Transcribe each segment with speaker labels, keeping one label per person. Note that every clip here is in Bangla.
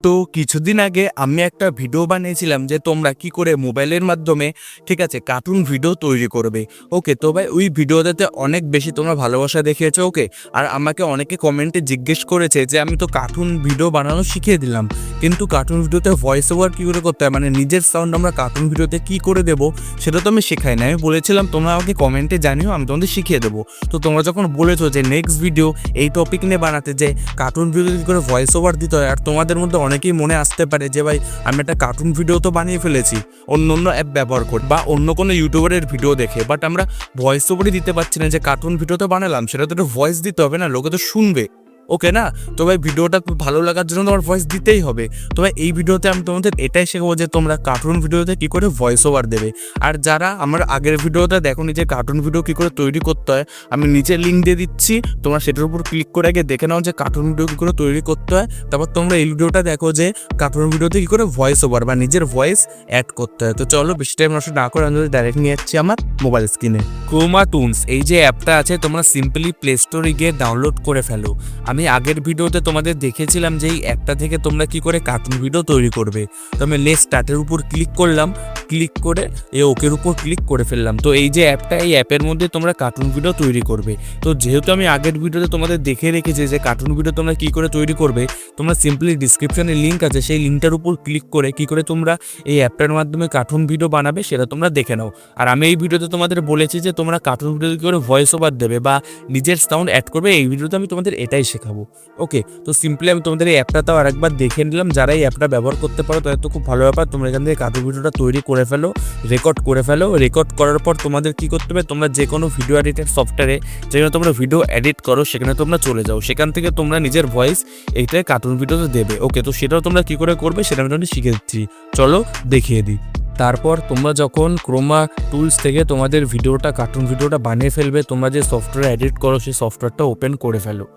Speaker 1: তো কিছুদিন আগে আমি একটা ভিডিও বানিয়েছিলাম যে তোমরা কি করে মোবাইলের মাধ্যমে ঠিক আছে কার্টুন ভিডিও তৈরি করবে। ওকে, তো ভাই ওই ভিডিওটাতে অনেক বেশি তোমরা ভালোবাসা দেখিয়েছো। ওকে, আর আমাকে অনেকে কমেন্টে জিজ্ঞেস করেছে যে আমি তো কার্টুন ভিডিও বানানো শিখিয়ে দিলাম, কিন্তু কার্টুন ভিডিওতে ভয়েস ওভার কী করে করতে হয়, মানে নিজের সাউন্ড আমরা কার্টুন ভিডিওতে কী করে দেবো সেটা তো আমি শেখাই না। আমি বলেছিলাম তোমরা আমাকে কমেন্টে জানিও, আমি তোমাদের শিখিয়ে দেবো। তো তোমরা যখন বলেছো যে নেক্সট ভিডিও এই টপিক নিয়ে বানাতে, যে কার্টুন ভিডিও কী করে ভয়েস ওভার দিতে হয়, আর তোমাদের মধ্যে অনেকেই মনে আসতে পারে যে ভাই আমি একটা কার্টুন ভিডিও তো বানিয়ে ফেলেছি অন্য অ্যাপ ব্যবহার করে বা অন্য কোনো ইউটিউবারের ভিডিও দেখে, বাট আমরা ভয়েস ওভারই দিতে পারছি না। যে কার্টুন ভিডিও তো বানালাম, সেটা তো একটা ভয়েস দিতে হবে না, লোকে তো শুনবে। ওকে না, তো ভাই ভিডিওটা ভালো লাগার জন্য তোমার ভয়েস দিতেই হবে। তো ভাই এই ভিডিওতে আমি তোমাদের এটাই শেখাবো যে তোমরা কার্টুন ভিডিওতে কী করে ভয়েস ওভার দেবে। আর যারা আমার আগের ভিডিওটা দেখোনি যে কার্টুন ভিডিও কী করে তৈরি করতে হয়, আমি নিচে লিঙ্ক দিয়ে দিচ্ছি, তোমরা সেটার উপর ক্লিক করে আগে দেখে নাও যে কার্টুন ভিডিও কী করে তৈরি করতে হয়। তারপর তোমরা এই ভিডিওটা দেখো যে কার্টুন ভিডিওতে কী করে ভয়েস ওভার বা নিজের ভয়েস অ্যাড করতে হয়। তো চলো বেশি টাইম নষ্ট না করে আমি ডাইরেক্ট নিয়ে যাচ্ছি আমার মোবাইল স্ক্রিনে। ক্রোমাটুনস এই যে অ্যাপটা আছে, তোমরা সিম্পলি প্লে স্টোরে গিয়ে ডাউনলোড করে ফেলো। আমি আগের ভিডিওতে তোমাদের দেখেছিলাম যে এই অ্যাপটা থেকে তোমরা কি করে কার্টুন ভিডিও তৈরি করবে। তো আমি লেটস স্টার্টের উপর ক্লিক করলাম, ক্লিক করে এই ওকের উপর ক্লিক করে ফেললাম। তো এই যে অ্যাপটা, এই অ্যাপের মধ্যে তোমরা কার্টুন ভিডিও তৈরি করবে। তো যেহেতু আমি আগের ভিডিওতে তোমাদের দেখে রেখেছি যে কার্টুন ভিডিও তোমরা কী করে তৈরি করবে, তোমরা সিম্পলি ডিসক্রিপশনে লিঙ্ক আছে, সেই লিঙ্কটার উপর ক্লিক করে কী করে তোমরা এই অ্যাপটার মাধ্যমে কার্টুন ভিডিও বানাবে সেটা তোমরা দেখে নাও। আর আমি এই ভিডিওতে তোমাদের বলেছি যে তোমরা কার্টুন ভিডিও কী করে ভয়েস ওভার দেবে বা নিজের সাউন্ড অ্যাড করবে, এই ভিডিওতে আমি তোমাদের এটাই শেখাবো। ওকে, তো সিম্পলি আমি তোমাদের এই অ্যাপটাও আরেকবার দেখে নিলাম। যারা এই অ্যাপটা ব্যবহার করতে পারো তাদের তো খুব ভালো ব্যাপার। তোমরা এখান থেকে কার্টুন ভিডিওটা তৈরি করে ফেলো, রেকর্ড করে ফেলো। রেকর্ড করার পর তোমাদের কী করতে হবে, তোমরা যে কোনো ভিডিও এডিটের সফটওয়্যারে যেখানে তোমরা ভিডিও এডিট করো সেখানে তোমরা চলে যাও, সেখান থেকে তোমরা নিজের ভয়েস এইটাই কার্টুন ভিডিওতে দেবে। ওকে, তো সেটাও তোমরা কী করে করবে সেটা আমি তোমাদের শিখে দিচ্ছি, চলো দেখিয়ে দিই। তারপর তোমরা যখন ক্রোমা টুলস থেকে তোমাদের ভিডিওটা কার্টুন ভিডিওটা বানিয়ে ফেলবে, তোমরা যে সফটওয়্যার এডিট করো সেই সফটওয়্যারটা ওপেন করে ফেলো।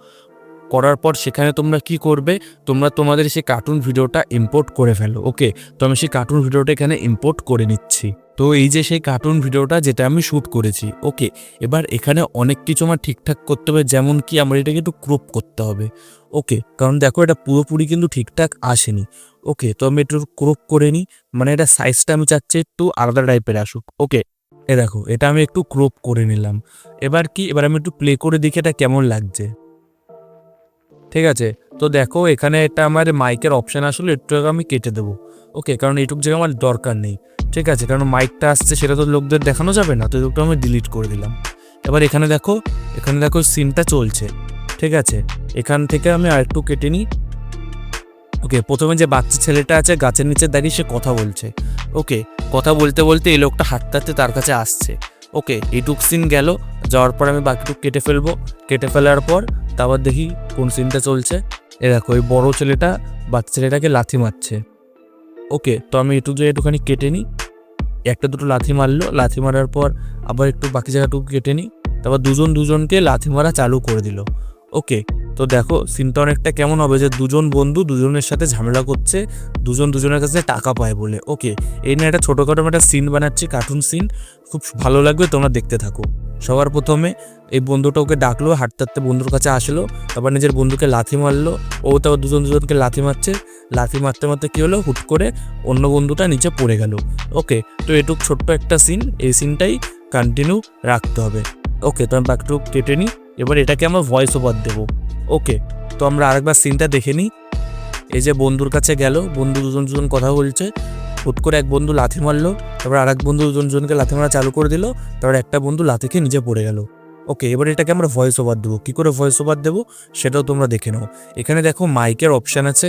Speaker 1: করার পর সেখানে তোমরা কি করবে, তোমরা তোমাদের সেই কার্টুন ভিডিওটা ইম্পোর্ট করে ফেলো। ওকে, তো আমি সেই কার্টুন ভিডিওটা এখানে ইম্পোর্ট করে নিচ্ছি। তো এই যে সেই কার্টুন ভিডিওটা যেটা আমি শ্যুট করেছি। ওকে, এবার এখানে অনেক কিছু আমার ঠিকঠাক করতে হবে, যেমন কি আমার এটাকে একটু ক্রপ করতে হবে। ওকে, কারণ দেখো এটা পুরোপুরি কিন্তু ঠিকঠাক আসেনি। ওকে, তো আমি একটু ক্রপ করে নিই, মানে এটা সাইজটা আমি চাচ্ছি একটু আলাদা টাইপের আসুক। ওকে, এ দেখো এটা আমি একটু ক্রপ করে নিলাম। এবার আমি একটু প্লে করে দেখি এটা কেমন লাগছে। ঠিক আছে, তো দেখো এখানে এটা আমার মাইকের অপশান আসলে একটু আমি কেটে দেবো। ওকে, কারণ এইটুকু জায়গা আমার দরকার নেই। ঠিক আছে, কারণ মাইকটা আসছে সেটা তো লোকদের দেখানো যাবে না, তো এইটুকু আমি ডিলিট করে দিলাম। এবার এখানে দেখো সিনটা চলছে। ঠিক আছে, এখান থেকে আমি আরেকটু কেটে নিই। ওকে, প্রথমে যে বাচ্চা ছেলেটা আছে গাছের নিচে দাঁড়িয়ে সে কথা বলছে। ওকে, কথা বলতে বলতে এই লোকটা হাঁটতে হাঁটতে তার কাছে আসছে। ওকে, এইটুক সিন গেল, যাওয়ার পর আমি বাকিটুক কেটে ফেলবো। কেটে ফেলার পর তারপর দেখি কোন সিনটা চলছে। এ দেখো এই বড়ো ছেলেটা বাচ্চা ছেলেটাকে লাথি মারছে। ওকে, তো আমি একটুখানি কেটে নিই। একটা দুটো লাথি মারলো, লাথি মারার পর আবার একটু বাকি জায়গাটুকু কেটে নিই। তারপর দুজনকে লাথি মারা চালু করে দিল। ওকে, তো দেখো সিনটা অনেকটা কেমন হবে যে দুজন বন্ধু দুজনের সাথে ঝামেলা করছে, দুজনের কাছে টাকা পায় বলে। ওকে, এই নিয়ে একটা ছোটোখাটো একটা সিন বানাচ্ছি, কার্টুন সিন, খুব ভালো লাগবে, তোমরা দেখতে থাকো। সবার প্রথমে এই বন্ধুটা ওকে ডাকলো, হাঁটতে হাঁটতে বন্ধুর কাছে আসলো, তারপর নিজের বন্ধুকে লাথি মারলো। ও তারপর দুজনকে লাথি মারছে, লাথি মারতে মারতে কী হলো, হুট করে অন্য বন্ধুটা নিচে পড়ে গেল। ওকে, তো এটুক ছোট্ট একটা সিন, এই সিনটাই কন্টিনিউ রাখতে হবে। ওকে, তো আমি বাকিটুকু কেটে নিই। এবার এটাকে আমরা ভয়েস ওভার দেবো। ওকে, তো আমরা আরেকবার সিনটা দেখে নিই। এই যে বন্ধুর কাছে গেল, বন্ধু দুজন কথা বলছে, হুট করে এক বন্ধু লাথি মারলো, তারপর আরেক বন্ধু দুজনকে লাথি মারা চালু করে দিল, তারপর একটা বন্ধু লাথি খেয়ে নিচে পড়ে গেল। ওকে, এবার এটাকে আমরা ভয়েস ওভার দেবো। কী করে ভয়েস ওভার দেবো সেটাও তোমরা দেখে নাও। এখানে দেখো মাইকের অপশান আছে।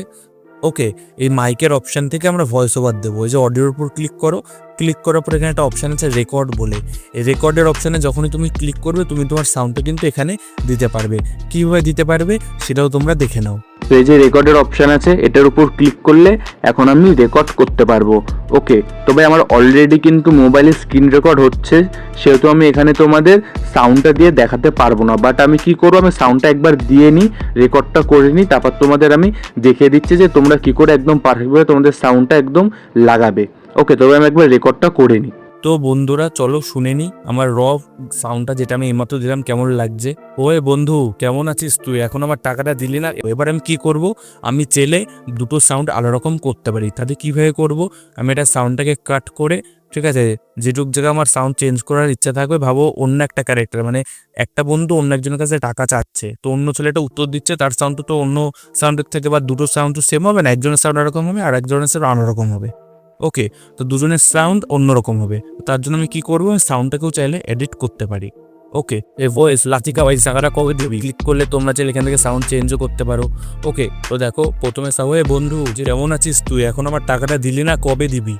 Speaker 1: ওকে, এই মাইকের অপশান থেকে আমরা ভয়েস ওভার দেবো। এই যে অডিওর উপর ক্লিক করো, ক্লিক করার পর এখানে একটা অপশান আছে রেকর্ড বলে। এই রেকর্ডের অপশানে যখনই তুমি ক্লিক করবে তুমি তোমার সাউন্ডটা কিন্তু এখানে দিতে পারবে। কীভাবে দিতে পারবে সেটাও তোমরা দেখে নাও।
Speaker 2: তো এই যে রেকর্ডের অপশান আছে, এটার উপর ক্লিক করলে এখন আমি রেকর্ড করতে পারবো। ওকে, তবে আমার অলরেডি কিন্তু মোবাইলে স্ক্রিন রেকর্ড হচ্ছে, সেহেতু আমি এখানে তোমাদের সাউন্ডটা দিয়ে দেখাতে পারবো না। বাট আমি কি করবো, আমি সাউন্ডটা একবার দিয়ে নিই, রেকর্ডটা করে নিই, তারপর তোমাদের আমি দেখিয়ে দিচ্ছি যে তোমরা কি করে একদম পারফেক্টভাবে তোমাদের সাউন্ডটা একদম লাগাবে। ওকে, তবে আমি একবার রেকর্ডটা করে নিই।
Speaker 1: তো বন্ধুরা চলো শুনে নি আমার র সাউন্ডটা যেটা আমি এইমাত্র দিলাম কেমন লাগছে। ওয়ে বন্ধু কেমন আছিস তুই? এখন আমার টাকাটা দিলি না, এবার আমি কি করব? আমি চেলে দুটো সাউন্ড আলাদা রকম করতে পারি। তাহলে কীভাবে করব? আমি এটা সাউন্ডটাকে কাট করে, ঠিক আছে, যেটুক জায়গায় আমার সাউন্ড চেঞ্জ করার ইচ্ছা থাকবে, ভাবো অন্য একটা ক্যারেক্টার, মানে একটা বন্ধু অন্য একজনের কাছে টাকা চাচ্ছে, তো অন্য ছেলেটা উত্তর দিচ্ছে, তার সাউন্ড তো অন্য সাউন্ডের থেকে বা দুটো সাউন্ড তো সেম হবে না, একজনের সাউন্ড এরকম হবে আর একজনের সাউন্ড অন্যরকম হবে। ওকে, তো দুজনের সাউন্ড অন্যরকম হবে। তার জন্য আমি কি করবো? আমি সাউন্ডটাকেও চাইলে এডিট করতে পারি। ওকে, এই ভয়েস লাচিকা ওয়াইস জায়গাটা কবে দিবি ক্লিক করলে তোমরা চাইলে এখান থেকে সাউন্ড চেঞ্জও করতে পারো। ওকে, তো দেখো প্রথমে সাউন্ড, বন্ধু যে কেমন আছিস তুই? এখন আমার টাকাটা দিলি না, কবে দিবি?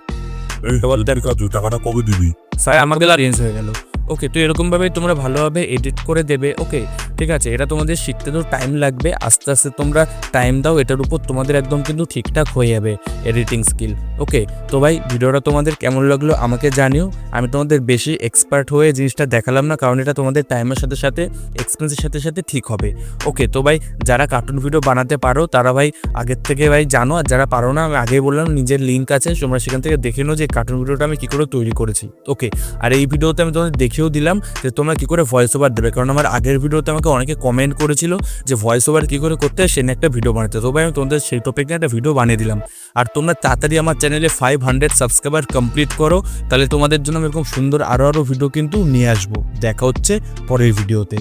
Speaker 3: টাকাটা কবে দিবি?
Speaker 1: স্যার আমাদের চেঞ্জ হয়ে গেল। ওকে, তো এরকমভাবে তোমরা ভালোভাবে এডিট করে দেবে। ওকে ঠিক আছে, এটা তোমাদের শিখতে তো টাইম লাগবে, আস্তে আস্তে তোমরা টাইম দাও, এটার উপর তোমাদের একদম কিন্তু ঠিকঠাক হয়ে যাবে এডিটিং স্কিল। ওকে, তো ভাই ভিডিওটা তোমাদের কেমন লাগলো আমাকে জানিও। আমি তোমাদের বেশি এক্সপার্ট হয়ে জিনিসটা দেখালাম না, কারণ এটা তোমাদের টাইমের সাথে সাথে এক্সপিরিয়েন্সের সাথে সাথে ঠিক হবে। ওকে, তো ভাই যারা কার্টুন ভিডিও বানাতে পারো তারা ভাই আগের থেকে ভাই জানো, আর যারা পারো না আমি আগেই বললাম নিজের লিঙ্ক আছে, তোমরা সেখান থেকে দেখে নাও যে কার্টুন ভিডিওটা আমি কী করে তৈরি করেছি। ওকে, আর এই ভিডিওতে আমি তোমাদের দেখিয়েও দিলাম যে তোমরা কী করে ভয়েস ওভার দেবে, কারণ আমার আগের ভিডিওতে আমাকে অনেকে কমেন্ট করেছিল যে ভয়েস ওভার কী করে করতে হয় সে নিয়ে একটা ভিডিও বানাতে। তো ভাই আমি তোমাদের সেই টপিক নিয়ে একটা ভিডিও বানিয়ে দিলাম। আর তোমরা তাড়াতাড়ি আমার চ্যানেলে 500 সাবস্ক্রাইবার কমপ্লিট করো, তাহলে তোমাদের জন্য আমি এরকম সুন্দর আরও ভিডিও কিন্তু নিয়ে আসবো। দেখা হচ্ছে পরের ভিডিওতে।